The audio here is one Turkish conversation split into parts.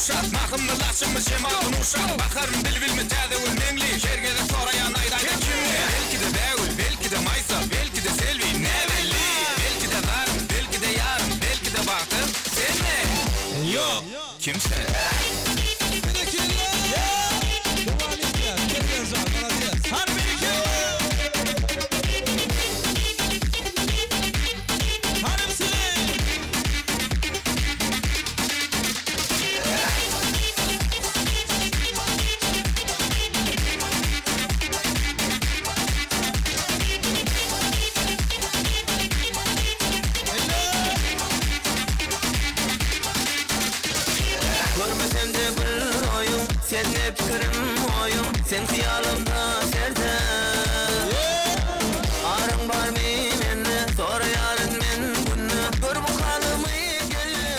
uşak Mahımlı laşımı şemalın uşak Bakarım bilbilmi täze ölmengli Şergede sorayan aydayda kimli Belki de Beğül, belki de Maysa Belki de Selvi, ne belli Belki de zarım, belki de yarım Belki de baktım, sen mi? Yok, kimse Sen hep kırım oyun, sen xiyalımda serde Arın var menimle, sonra yarın men günü Gör bu halımı gelle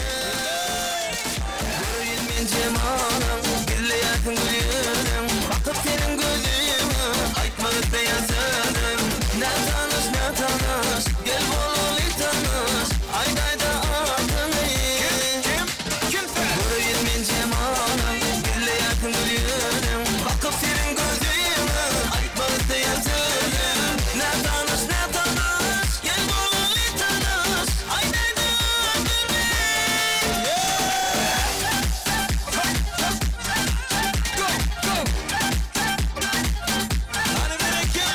Görün men cemalım, gizleyatın gülüyorum Bakıp senin gözümü, aytmadık da yazarım Ne tanış, gel bol tanış Aydayda adını Kim sen? Görün men cemalım bakıp senin gözüme aytmadık da yazarım Ne tanış gel bol tanış Aydayda adını Go Hani merak Kim?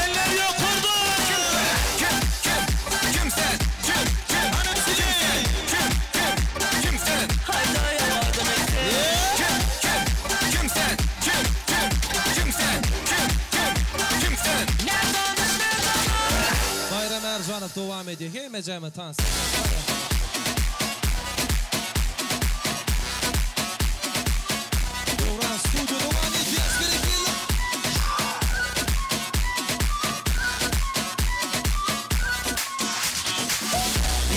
Eller yok oldu Kim sen? Bayram Ercanov devam ediyor. Heymeceme tans. Doğran stüdyo devam ediyor.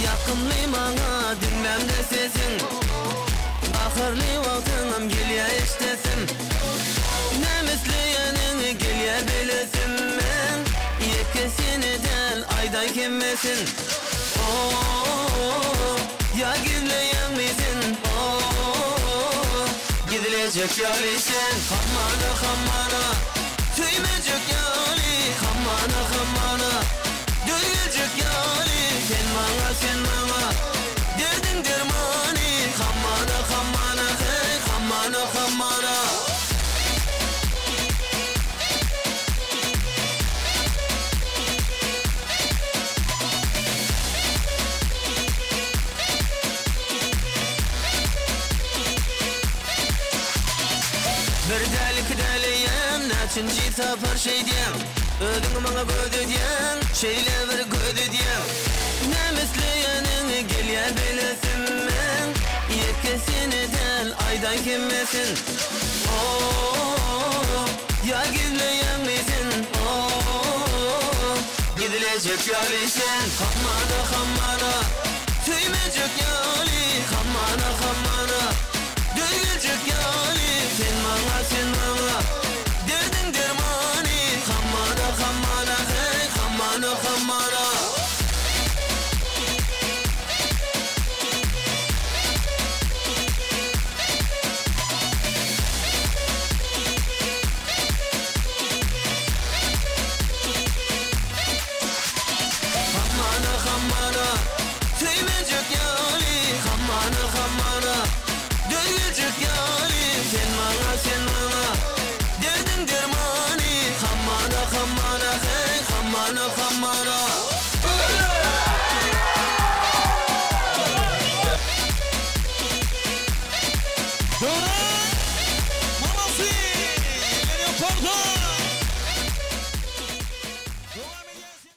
Yakınlı bana dinmem de sesin Ahırlı vaktınım geliyor iştesin Ne misliyenin geliyor bilesin men Yekesini del ayday kimmesin Ya gizleyen misin Gidilecek yali sen Hammana Tüymecek yali Hammana Dövecek yali Sen bana Derdin dermani Hammana hey Hammana Bir deli Naçıncı safar şey diyem Ödün bana gödü diyem Şeyle bir gödü diyem Ne misliyenin geliyor bilesin men Yekesini del aydan kimmesin Ya gizleyen misin Gidilecek yali sen Hammana Tüymecek yali Hammana Dövecek yali Sen bana Derdin dermani Hammana hey Hammana Tüymecek yali Hammana Dövecek yali Sen bana Derdin dermani Hammana hey Hammana Doğran